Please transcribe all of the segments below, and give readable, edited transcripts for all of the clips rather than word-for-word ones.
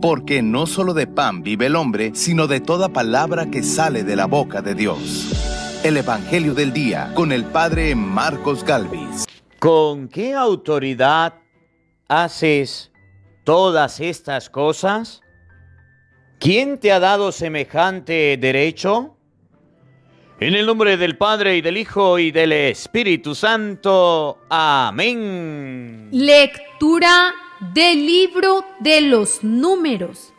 porque no solo de pan vive el hombre, sino de toda palabra que sale de la boca de Dios. El Evangelio del Día, con el Padre Marcos Galvis. ¿Con qué autoridad haces todas estas cosas? ¿Quién te ha dado semejante derecho? En el nombre del Padre, y del Hijo, y del Espíritu Santo. Amén. Lectura del libro de los Números.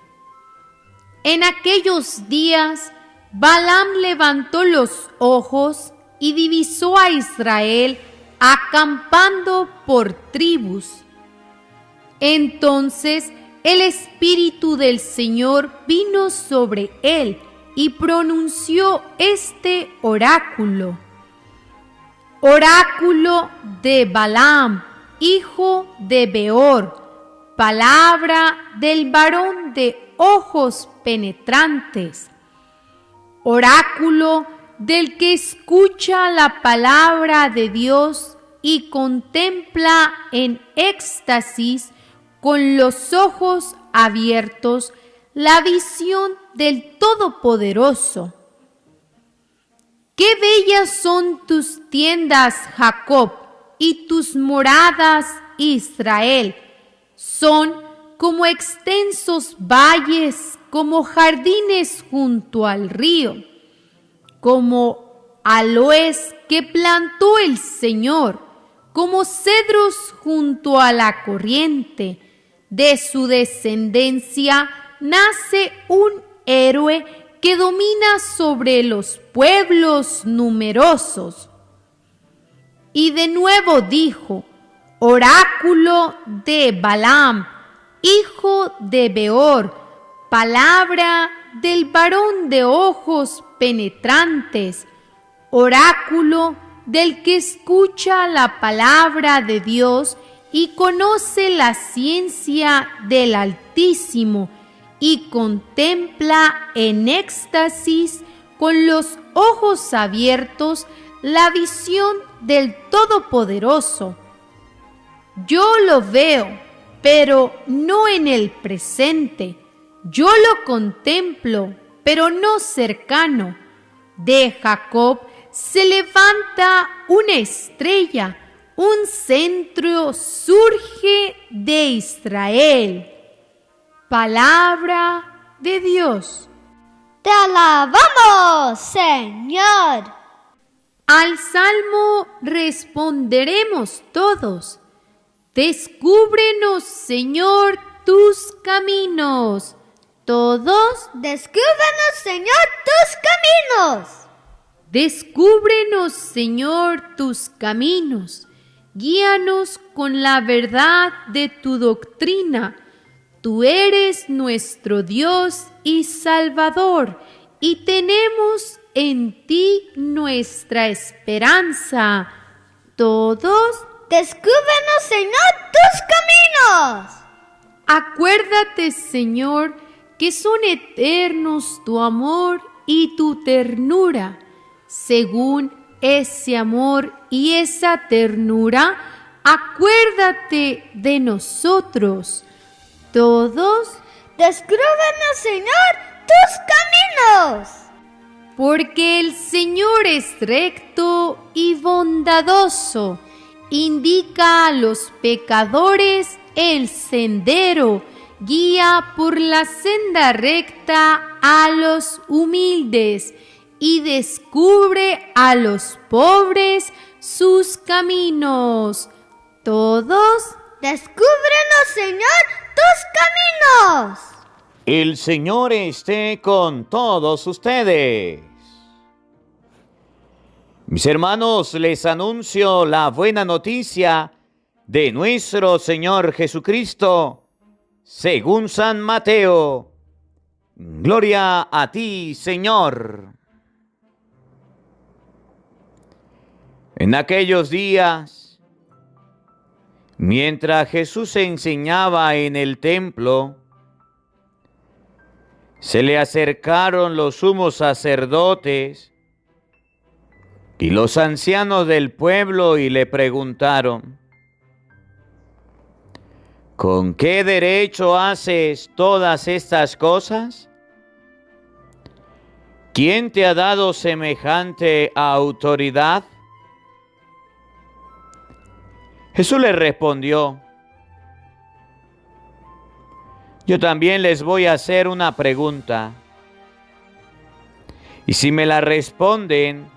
En aquellos días, Balaam levantó los ojos y divisó a Israel acampando por tribus. Entonces el Espíritu del Señor vino sobre él y pronunció este oráculo. Oráculo de Balaam, hijo de Beor, palabra del varón de ojos penetrantes. Oráculo del que escucha la palabra de Dios y contempla en éxtasis con los ojos abiertos la visión del Todopoderoso. Qué bellas son tus tiendas, Jacob, y tus moradas, Israel. Son como extensos valles, como jardines junto al río, como aloes que plantó el Señor, como cedros junto a la corriente. De su descendencia nace un héroe que domina sobre los pueblos numerosos. Y de nuevo dijo, oráculo de Balaam, hijo de Beor, palabra del varón de ojos penetrantes, oráculo del que escucha la palabra de Dios y conoce la ciencia del Altísimo y contempla en éxtasis con los ojos abiertos la visión del Todopoderoso. Yo lo veo, pero no en el presente. Yo lo contemplo, pero no cercano. De Jacob se levanta una estrella, un centro surge de Israel. Palabra de Dios. ¡Te alabamos, Señor! Al salmo responderemos todos. Descúbrenos, Señor, tus caminos. Todos. Descúbrenos, Señor, tus caminos. Descúbrenos, Señor, tus caminos. Guíanos con la verdad de tu doctrina. Tú eres nuestro Dios y Salvador, y tenemos en ti nuestra esperanza. Todos. Descúbrenos, Señor, tus caminos. Acuérdate, Señor, que son eternos tu amor y tu ternura. Según ese amor y esa ternura, acuérdate de nosotros. Todos. Descúbrenos, Señor, tus caminos. Porque el Señor es recto y bondadoso, indica a los pecadores el sendero, guía por la senda recta a los humildes y descubre a los pobres sus caminos. Todos. Descúbrenos, Señor, tus caminos. El Señor esté con todos ustedes. Mis hermanos, les anuncio la buena noticia de nuestro Señor Jesucristo, según San Mateo. Gloria a ti, Señor. En aquellos días, mientras Jesús enseñaba en el templo, se le acercaron los sumos sacerdotes y los ancianos del pueblo y le preguntaron: ¿con qué derecho haces todas estas cosas? ¿Quién te ha dado semejante autoridad? Jesús le respondió: yo también les voy a hacer una pregunta. Y si me la responden,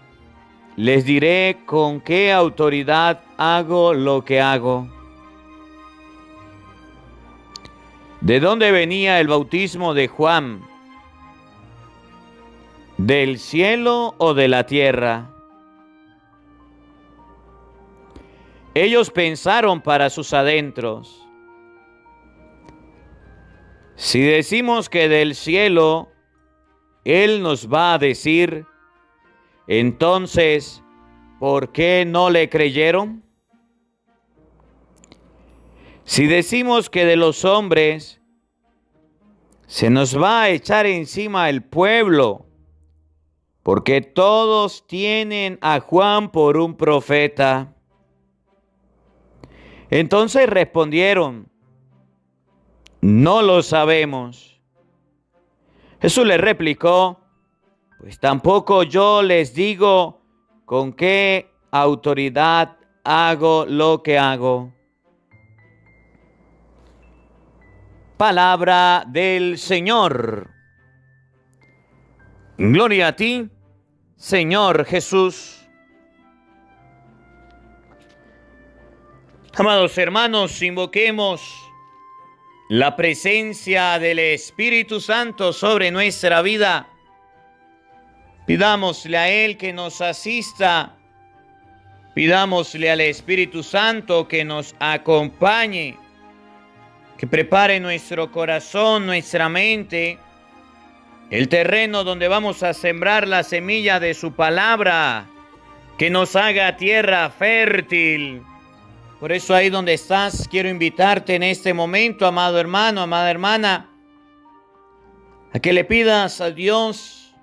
les diré con qué autoridad hago lo que hago. ¿De dónde venía el bautismo de Juan? ¿Del cielo o de la tierra? Ellos pensaron para sus adentros: si decimos que del cielo, Él nos va a decir, entonces, ¿por qué no le creyeron? Si decimos que de los hombres, se nos va a echar encima el pueblo, porque todos tienen a Juan por un profeta. Entonces respondieron: no lo sabemos. Jesús les replicó: pues tampoco yo les digo con qué autoridad hago lo que hago. Palabra del Señor. Gloria a ti, Señor Jesús. Amados hermanos, invoquemos la presencia del Espíritu Santo sobre nuestra vida. Pidámosle a Él que nos asista. Pidámosle al Espíritu Santo que nos acompañe, que prepare nuestro corazón, nuestra mente, el terreno donde vamos a sembrar la semilla de su palabra, que nos haga tierra fértil. Por eso ahí donde estás, quiero invitarte en este momento, amado hermano, amada hermana, a que le pidas a Dios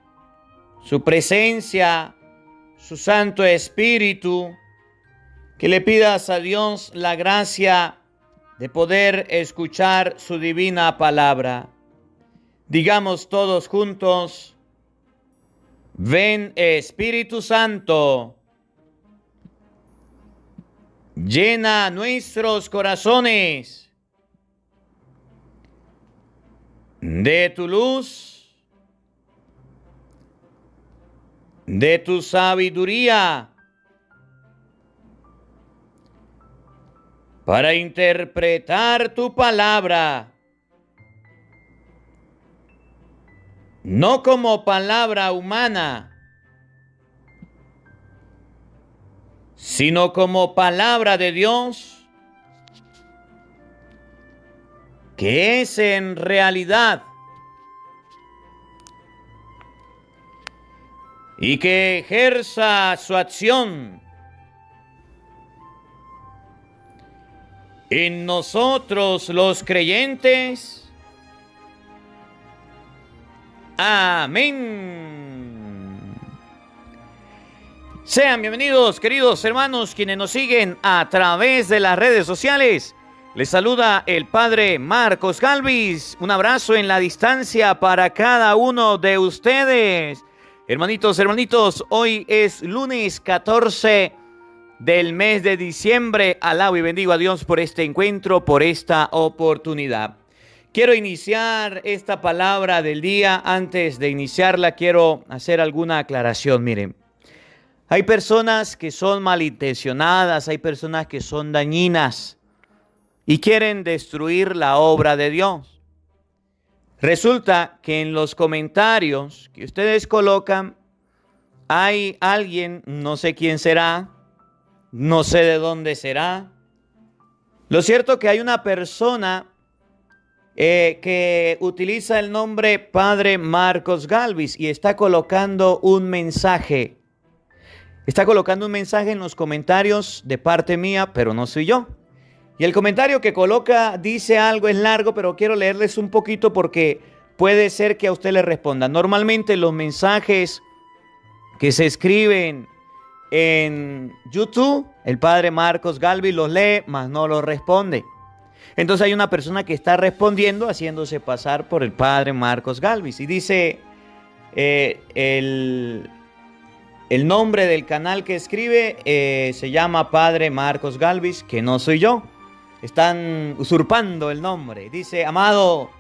su presencia, su Santo Espíritu, que le pidas a Dios la gracia de poder escuchar su divina palabra. Digamos todos juntos: ven Espíritu Santo, llena nuestros corazones de tu luz, de tu sabiduría, para interpretar tu palabra, no como palabra humana, sino como palabra de Dios, que es en realidad, y que ejerza su acción en nosotros los creyentes. Amén. Sean bienvenidos, queridos hermanos, quienes nos siguen a través de las redes sociales. Les saluda el Padre Marcos Galvis. Un abrazo en la distancia para cada uno de ustedes. Hermanitos, hoy es lunes 14 del mes de diciembre. Alabo y bendigo a Dios por este encuentro, por esta oportunidad. Quiero iniciar esta palabra del día. Antes de iniciarla, quiero hacer alguna aclaración. Miren, hay personas que son malintencionadas, hay personas que son dañinas y quieren destruir la obra de Dios. Resulta que en los comentarios que ustedes colocan hay alguien, no sé quién será, no sé de dónde será. Lo cierto es que hay una persona que utiliza el nombre Padre Marcos Galvis y está colocando un mensaje. Está colocando un mensaje en los comentarios de parte mía, pero no soy yo. Y el comentario que coloca dice algo, es largo, pero quiero leerles un poquito porque puede ser que a usted le responda. Normalmente los mensajes que se escriben en YouTube, el Padre Marcos Galvis los lee, mas no los responde. Entonces hay una persona que está respondiendo haciéndose pasar por el padre Marcos Galvis. Y dice el nombre del canal que escribe se llama Padre Marcos Galvis, que no soy yo. Están usurpando el nombre. Dice: amado,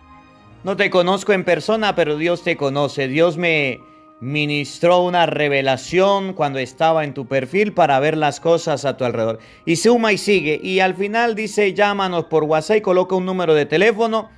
no te conozco en persona, pero Dios te conoce. Dios me ministró una revelación cuando estaba en tu perfil para ver las cosas a tu alrededor. Y suma y sigue. Y al final dice: llámanos por WhatsApp y coloca un número de teléfono,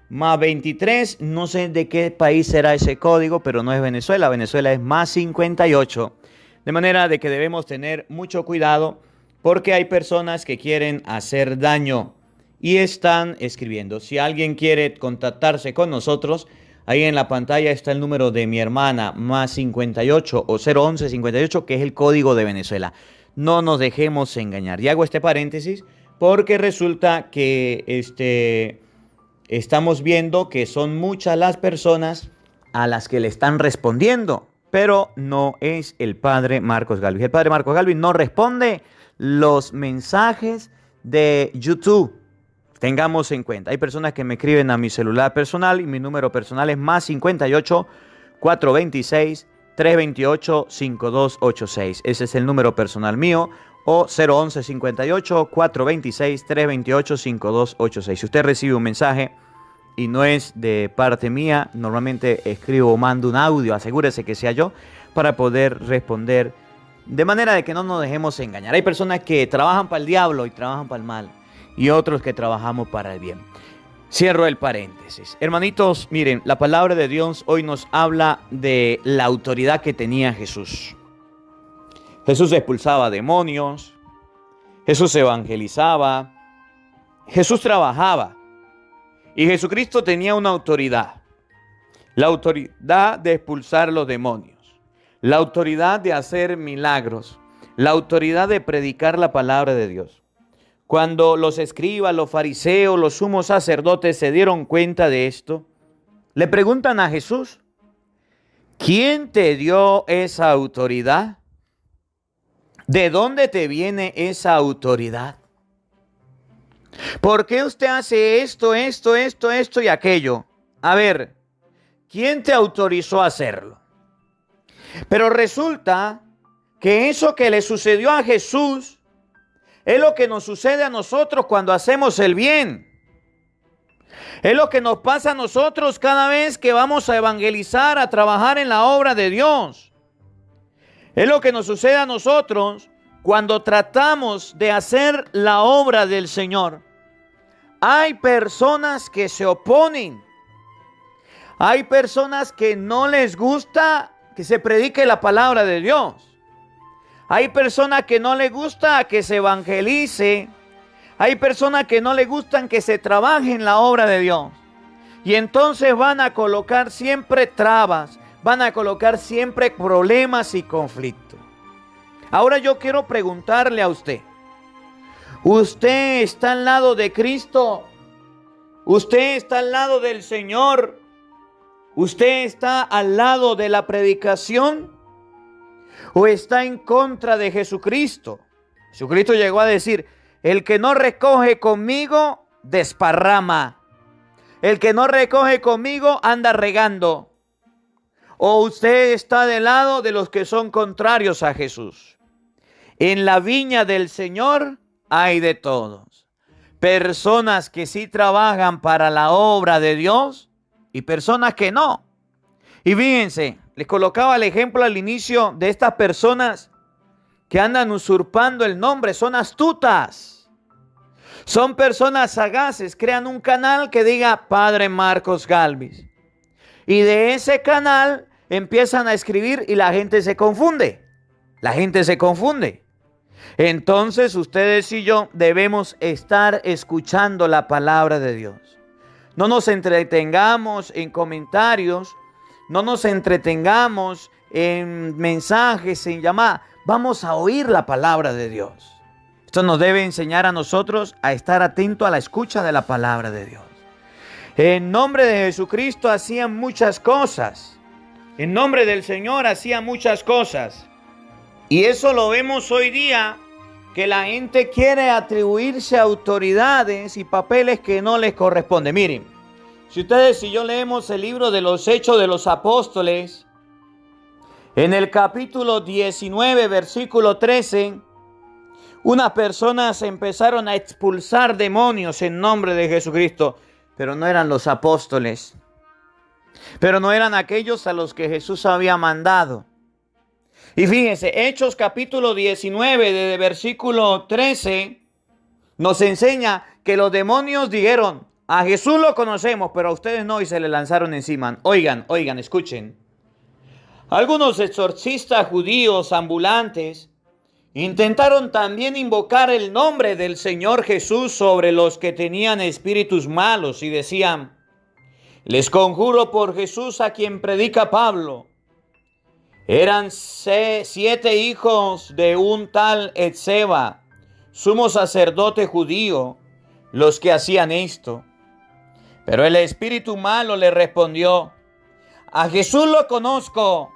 más 23. No sé de qué país será ese código, pero no es Venezuela. Venezuela es más 58. De manera de que debemos tener mucho cuidado, porque hay personas que quieren hacer daño y están escribiendo. Si alguien quiere contactarse con nosotros, ahí en la pantalla está el número de mi hermana, más 58 o 011 58, que es el código de Venezuela. No nos dejemos engañar. Y hago este paréntesis porque resulta que estamos viendo que son muchas las personas a las que le están respondiendo, pero no es el padre Marcos Galvis. El padre Marcos Galvis no responde los mensajes de YouTube. Tengamos en cuenta. Hay personas que me escriben a mi celular personal y mi número personal es más 58 426 328 5286. Ese es el número personal mío, o 011 58 426 328 5286. Si usted recibe un mensaje y no es de parte mía, normalmente escribo o mando un audio, asegúrese que sea yo, para poder responder, de manera de que no nos dejemos engañar. Hay personas que trabajan para el diablo y trabajan para el mal, y otros que trabajamos para el bien. Cierro el paréntesis. Hermanitos, miren, la palabra de Dios hoy nos habla de la autoridad que tenía Jesús. Jesús expulsaba demonios, Jesús evangelizaba, Jesús trabajaba. Y Jesucristo tenía una autoridad. La autoridad de expulsar los demonios, la autoridad de hacer milagros, la autoridad de predicar la palabra de Dios. Cuando los escribas, los fariseos, los sumos sacerdotes se dieron cuenta de esto, le preguntan a Jesús: ¿quién te dio esa autoridad? ¿De dónde te viene esa autoridad? ¿Por qué usted hace esto y aquello? A ver, ¿quién te autorizó a hacerlo? Pero resulta que eso que le sucedió a Jesús es lo que nos sucede a nosotros cuando hacemos el bien. Es lo que nos pasa a nosotros cada vez que vamos a evangelizar, a trabajar en la obra de Dios. Es lo que nos sucede a nosotros cuando tratamos de hacer la obra del Señor. Hay personas que se oponen. Hay personas que no les gusta que se predique la palabra de Dios. Hay personas que no les gusta que se evangelice. Hay personas que no les gustan que se trabaje en la obra de Dios. Y entonces van a colocar siempre trabas, van a colocar siempre problemas y conflictos. Ahora yo quiero preguntarle a usted: ¿usted está al lado de Cristo? ¿Usted está al lado del Señor? ¿Usted está al lado de la predicación? ¿O está en contra de Jesucristo? Jesucristo llegó a decir: el que no recoge conmigo, desparrama. El que no recoge conmigo, anda regando. ¿O usted está del lado de los que son contrarios a Jesús? En la viña del Señor hay de todos. Personas que sí trabajan para la obra de Dios y personas que no. Y fíjense, les colocaba el ejemplo al inicio de estas personas que andan usurpando el nombre. Son astutas. Son personas sagaces. Crean un canal que diga Padre Marcos Galvis. Y de ese canal empiezan a escribir y la gente se confunde. La gente se confunde. Entonces ustedes y yo debemos estar escuchando la palabra de Dios. No nos entretengamos en comentarios. No nos entretengamos en mensajes, en llamadas. Vamos a oír la palabra de Dios. Esto nos debe enseñar a nosotros a estar atentos a la escucha de la palabra de Dios. En nombre de Jesucristo hacían muchas cosas. En nombre del Señor hacían muchas cosas. Y eso lo vemos hoy día que la gente quiere atribuirse autoridades y papeles que no les corresponden. Miren, si ustedes y yo leemos el libro de los Hechos de los Apóstoles, en el capítulo 19, versículo 13, unas personas empezaron a expulsar demonios en nombre de Jesucristo, pero no eran los apóstoles, pero no eran aquellos a los que Jesús había mandado. Y fíjense, Hechos capítulo 19, de versículo 13, nos enseña que los demonios dijeron: a Jesús lo conocemos, pero a ustedes no, y se le lanzaron encima. Oigan, escuchen. Algunos exorcistas judíos ambulantes intentaron también invocar el nombre del Señor Jesús sobre los que tenían espíritus malos y decían: les conjuro por Jesús a quien predica Pablo. Eran 7 hijos de un tal Etseba, sumo sacerdote judío, los que hacían esto. Pero el espíritu malo le respondió: a Jesús lo conozco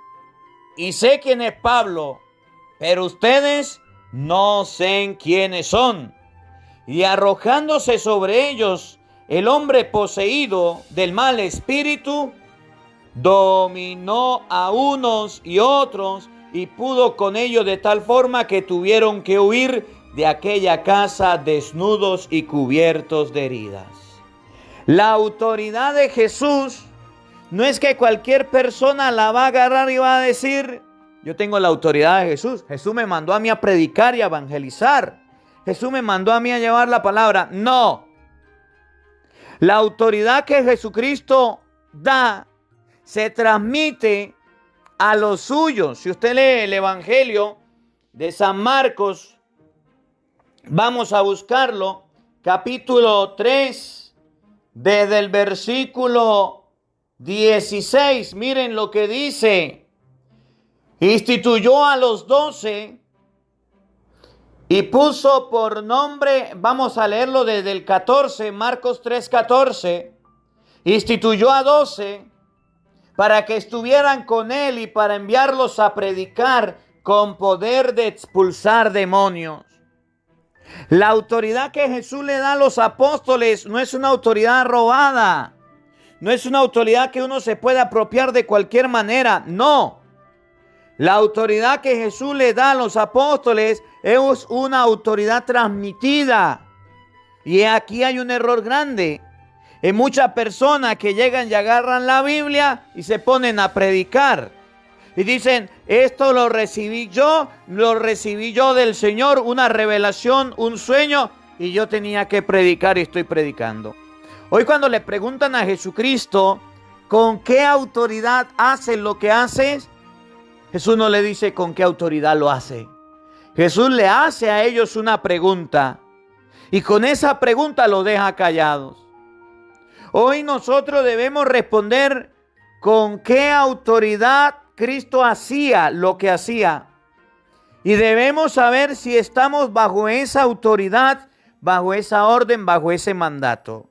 y sé quién es Pablo, pero ustedes no sé quiénes son. Y arrojándose sobre ellos, el hombre poseído del mal espíritu dominó a unos y otros y pudo con ellos de tal forma que tuvieron que huir de aquella casa desnudos y cubiertos de heridas. La autoridad de Jesús no es que cualquier persona la va a agarrar y va a decir: yo tengo la autoridad de Jesús. Jesús me mandó a mí a predicar y a evangelizar. Jesús me mandó a mí a llevar la palabra. No. La autoridad que Jesucristo da se transmite a los suyos. Si usted lee el Evangelio de San Marcos, vamos a buscarlo, capítulo 3, desde el versículo 16. Miren lo que dice: instituyó a los 12 y puso por nombre, vamos a leerlo desde el 14, Marcos 3:14, instituyó a 12 para que estuvieran con él y para enviarlos a predicar con poder de expulsar demonios. La autoridad que Jesús le da a los apóstoles no es una autoridad robada, no es una autoridad que uno se pueda apropiar de cualquier manera, no. La autoridad que Jesús le da a los apóstoles es una autoridad transmitida. Y aquí hay un error grande. Hay muchas personas que llegan y agarran la Biblia y se ponen a predicar. Y dicen: esto lo recibí yo del Señor, una revelación, un sueño, y yo tenía que predicar y estoy predicando. Hoy cuando le preguntan a Jesucristo con qué autoridad haces lo que haces, Jesús no le dice con qué autoridad lo hace. Jesús le hace a ellos una pregunta y con esa pregunta los deja callados. Hoy nosotros debemos responder con qué autoridad Cristo hacía lo que hacía. Y debemos saber si estamos bajo esa autoridad, bajo esa orden, bajo ese mandato.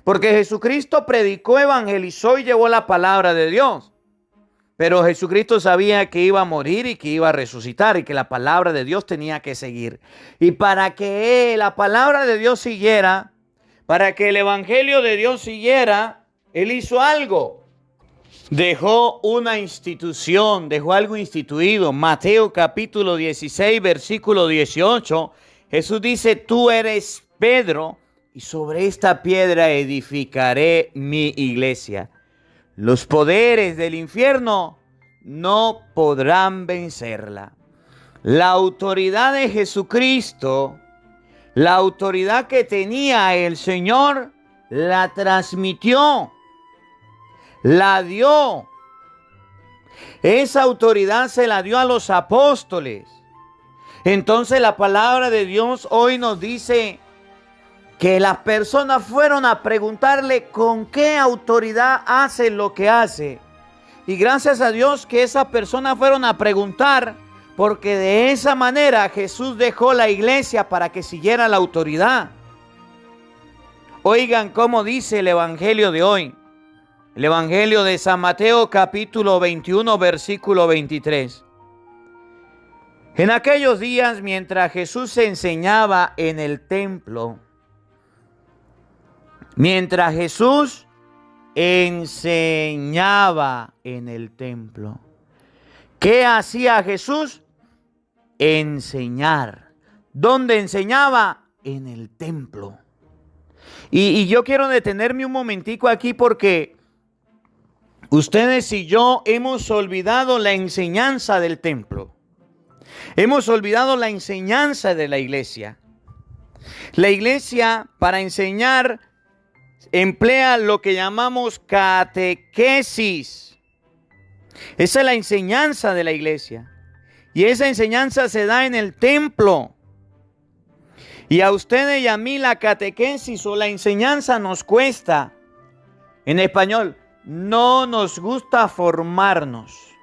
Porque Jesucristo predicó, evangelizó y llevó la palabra de Dios. Pero Jesucristo sabía que iba a morir y que iba a resucitar y que la palabra de Dios tenía que seguir. Y para que la palabra de Dios siguiera, para que el evangelio de Dios siguiera, Él hizo algo. Dejó una institución, dejó algo instituido. Mateo capítulo 16, versículo 18. Jesús dice: tú eres Pedro y sobre esta piedra edificaré mi iglesia. Los poderes del infierno no podrán vencerla. La autoridad de Jesucristo, la autoridad que tenía el Señor, la transmitió, la dio. Esa autoridad se la dio a los apóstoles. Entonces la palabra de Dios hoy nos dice que las personas fueron a preguntarle con qué autoridad hace lo que hace. Y gracias a Dios que esas personas fueron a preguntar, porque de esa manera Jesús dejó la iglesia para que siguiera la autoridad. Oigan cómo dice el evangelio de hoy. El evangelio de San Mateo capítulo 21 versículo 23. En aquellos días, mientras Jesús enseñaba en el templo, ¿qué hacía Jesús? Enseñar. ¿Dónde enseñaba? En el templo. Y yo quiero detenerme un momentico aquí porque ustedes y yo hemos olvidado la enseñanza del templo. Hemos olvidado la enseñanza de la iglesia. La iglesia, para enseñar, emplea lo que llamamos catequesis. Esa es la enseñanza de la iglesia. Y esa enseñanza se da en el templo. Y a ustedes y a mí la catequesis o la enseñanza nos cuesta. En español, no nos gusta formarnos.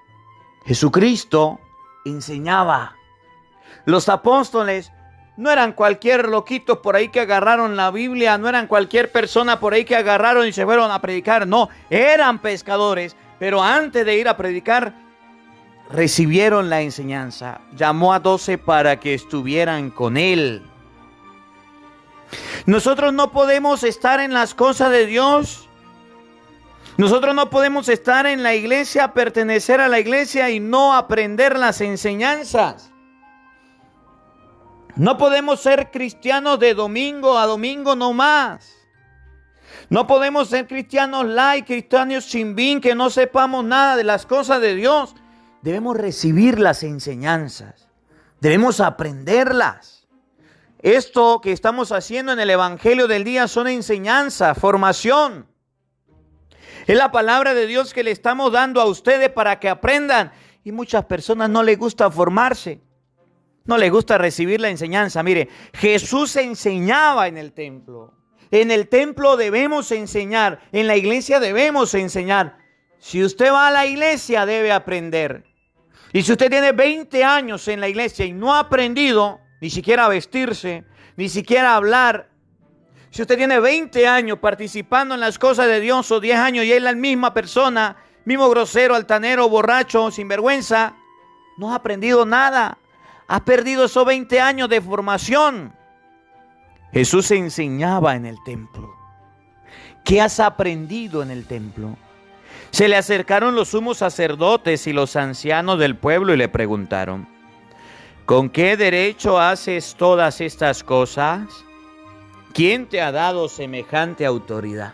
Jesucristo enseñaba. Los apóstoles no eran cualquier loquito por ahí que agarraron la Biblia, no eran cualquier persona por ahí que agarraron y se fueron a predicar. No, eran pescadores, pero antes de ir a predicar, recibieron la enseñanza. Llamó a 12 para que estuvieran con él. Nosotros no podemos estar en las cosas de Dios. Nosotros no podemos estar en la iglesia, pertenecer a la iglesia y no aprender las enseñanzas. No podemos ser cristianos de domingo a domingo no más. No podemos ser cristianos light, cristianos sin fin, que no sepamos nada de las cosas de Dios. Debemos recibir las enseñanzas. Debemos aprenderlas. Esto que estamos haciendo en el Evangelio del Día son enseñanza, formación. Es la palabra de Dios que le estamos dando a ustedes para que aprendan. Y muchas personas no les gusta formarse. No les gusta recibir la enseñanza. Mire, Jesús enseñaba en el templo. En el templo debemos enseñar. En la iglesia debemos enseñar. Si usted va a la iglesia, debe aprender. Y si usted tiene 20 años en la iglesia y no ha aprendido ni siquiera a vestirse, ni siquiera a hablar. Si usted tiene 20 años participando en las cosas de Dios o 10 años y es la misma persona, mismo grosero, altanero, borracho, sinvergüenza, no ha aprendido nada. Ha perdido esos 20 años de formación. Jesús enseñaba en el templo. ¿Qué has aprendido en el templo? Se le acercaron los sumos sacerdotes y los ancianos del pueblo y le preguntaron: ¿con qué derecho haces todas estas cosas? ¿Quién te ha dado semejante autoridad?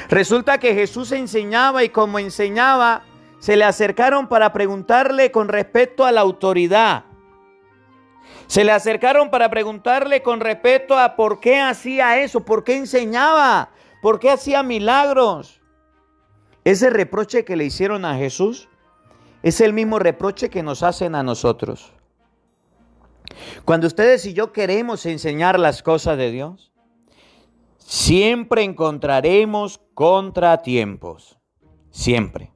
Resulta que Jesús enseñaba y como enseñaba, se le acercaron para preguntarle con respecto a la autoridad. Se le acercaron para preguntarle con respecto a por qué hacía eso, por qué enseñaba, por qué hacía milagros. Ese reproche que le hicieron a Jesús es el mismo reproche que nos hacen a nosotros. Cuando ustedes y yo queremos enseñar las cosas de Dios, siempre encontraremos contratiempos. Siempre.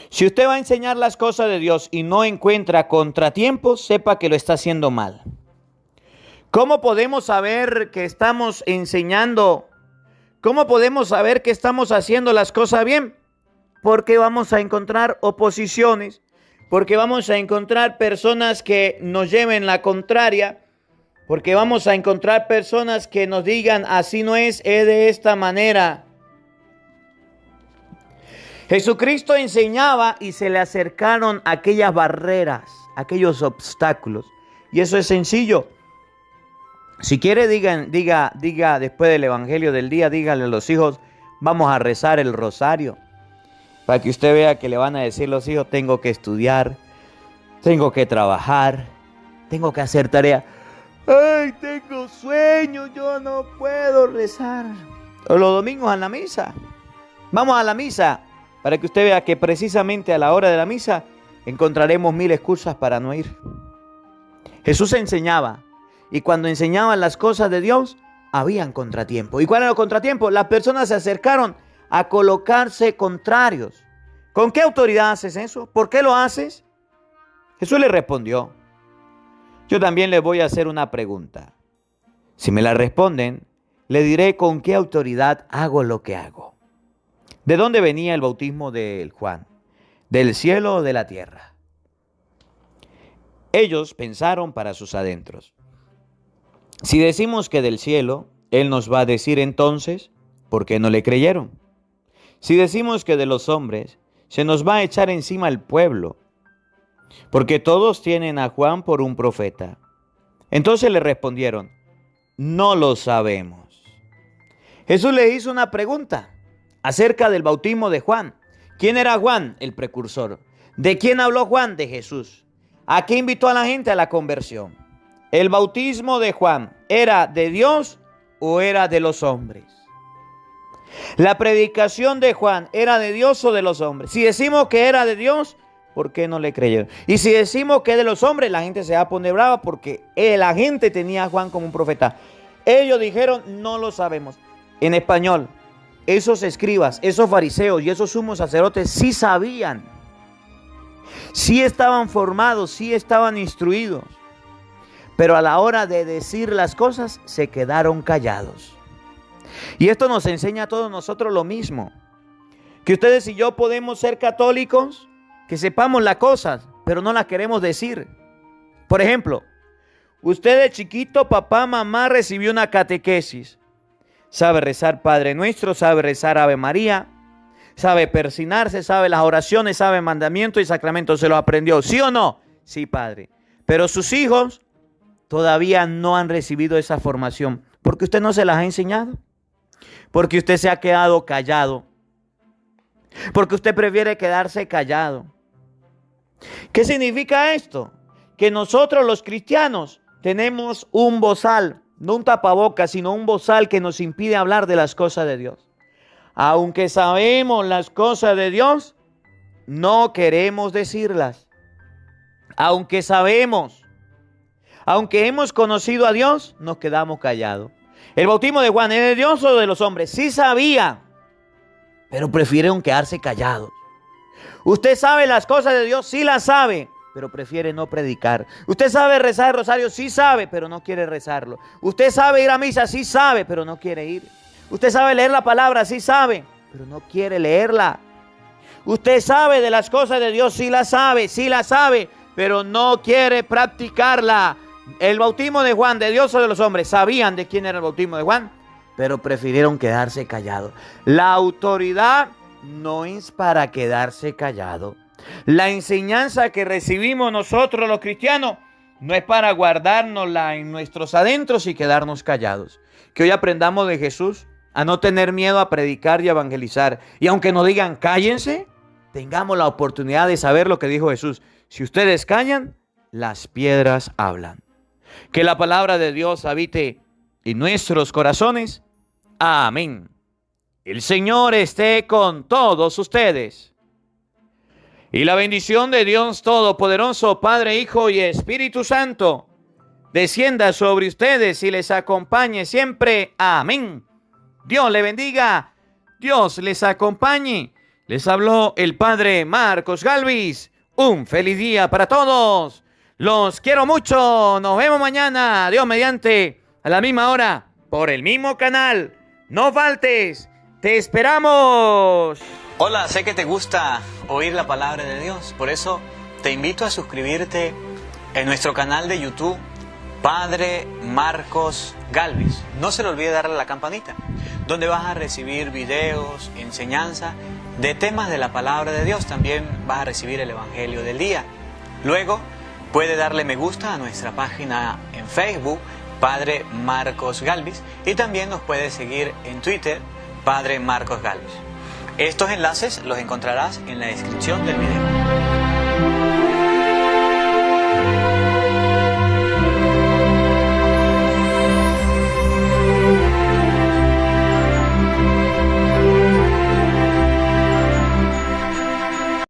Si usted va a enseñar las cosas de Dios y no encuentra contratiempos, sepa que lo está haciendo mal. ¿Cómo podemos saber que estamos enseñando? ¿Cómo podemos saber que estamos haciendo las cosas bien? Porque vamos a encontrar oposiciones, porque vamos a encontrar personas que nos lleven la contraria, porque vamos a encontrar personas que nos digan así no es de esta manera. Jesucristo enseñaba y se le acercaron aquellas barreras, aquellos obstáculos. Y eso es sencillo. Si quiere, diga después del Evangelio del Día, dígale a los hijos, vamos a rezar el rosario. Para que usted vea que le van a decir los hijos, tengo que estudiar, tengo que trabajar, tengo que hacer tarea. ¡Ay, tengo sueño! Yo no puedo rezar. O los domingos a la misa. Vamos a la misa para que usted vea que precisamente a la hora de la misa encontraremos 1000 excusas para no ir. Jesús enseñaba y cuando enseñaban las cosas de Dios, habían contratiempos. ¿Y cuál era el contratiempo? Las personas se acercaron a colocarse contrarios. ¿Con qué autoridad haces eso? ¿Por qué lo haces? Jesús le respondió: yo también les voy a hacer una pregunta. Si me la responden, le diré con qué autoridad hago lo que hago. ¿De dónde venía el bautismo de Juan? ¿Del cielo o de la tierra? Ellos pensaron para sus adentros: si decimos que del cielo, Él nos va a decir entonces, ¿por qué no le creyeron? Si decimos que de los hombres, se nos va a echar encima el pueblo, porque todos tienen a Juan por un profeta. Entonces le respondieron: no lo sabemos. Jesús les hizo una pregunta acerca del bautismo de Juan. ¿Quién era Juan? El precursor. ¿De quién habló Juan? De Jesús. ¿A qué invitó a la gente? A la conversión. ¿El bautismo de Juan era de Dios o era de los hombres? ¿La predicación de Juan era de Dios o de los hombres? Si decimos que era de Dios, ¿por qué no le creyeron? Y si decimos que es de los hombres, la gente se va a poner brava porque la gente tenía a Juan como un profeta. Ellos dijeron: no lo sabemos. En español, esos escribas, esos fariseos y esos sumos sacerdotes sí sabían. Sí estaban formados, sí estaban instruidos. Pero a la hora de decir las cosas, se quedaron callados. Y esto nos enseña a todos nosotros lo mismo. Que ustedes y yo podemos ser católicos, que sepamos las cosas, pero no las queremos decir. Por ejemplo, usted de chiquito, papá, mamá, recibió una catequesis. Sabe rezar Padre Nuestro, sabe rezar Ave María, sabe persignarse, sabe las oraciones, sabe mandamientos y sacramentos. ¿Se lo aprendió? ¿Sí o no? Sí, padre. Pero sus hijos todavía no han recibido esa formación porque usted no se las ha enseñado. Porque usted se ha quedado callado. Porque usted prefiere quedarse callado. ¿Qué significa esto? Que nosotros los cristianos tenemos un bozal, no un tapabocas, sino un bozal que nos impide hablar de las cosas de Dios. Aunque sabemos las cosas de Dios, no queremos decirlas. Aunque sabemos, aunque hemos conocido a Dios, nos quedamos callados. ¿El bautismo de Juan es de Dios o de los hombres? Sí sabía, pero prefirieron quedarse callados. ¿Usted sabe las cosas de Dios? Sí las sabe, pero prefiere no predicar. ¿Usted sabe rezar el rosario? Sí sabe, pero no quiere rezarlo. ¿Usted sabe ir a misa? Sí sabe, pero no quiere ir. ¿Usted sabe leer la palabra? Sí sabe, pero no quiere leerla. ¿Usted sabe de las cosas de Dios? Sí la sabe, pero no quiere practicarla. El bautismo de Juan, ¿de Dios o de los hombres? Sabían de quién era el bautismo de Juan, pero prefirieron quedarse callados. La autoridad no es para quedarse callado. La enseñanza que recibimos nosotros los cristianos no es para guardárnosla en nuestros adentros y quedarnos callados. Que hoy aprendamos de Jesús a no tener miedo a predicar y evangelizar. Y aunque nos digan cállense, tengamos la oportunidad de saber lo que dijo Jesús. Si ustedes callan, las piedras hablan. Que la palabra de Dios habite en nuestros corazones. Amén. El Señor esté con todos ustedes. Y la bendición de Dios Todopoderoso, Padre, Hijo y Espíritu Santo, descienda sobre ustedes y les acompañe siempre. Amén. Dios le bendiga. Dios les acompañe. Les habló el Padre Marcos Galvis. Un feliz día para todos. Los quiero mucho. Nos vemos mañana, Dios mediante, a la misma hora, por el mismo canal. No faltes. Te esperamos. Hola, sé que te gusta oír la palabra de Dios. Por eso te invito a suscribirte en nuestro canal de YouTube, Padre Marcos Galvis. No se le olvide darle a la campanita, donde vas a recibir videos, enseñanza de temas de la palabra de Dios. También vas a recibir el Evangelio del día. Luego puede darle me gusta a nuestra página en Facebook, Padre Marcos Galvis, y también nos puede seguir en Twitter, Padre Marcos Galvis. Estos enlaces los encontrarás en la descripción del video.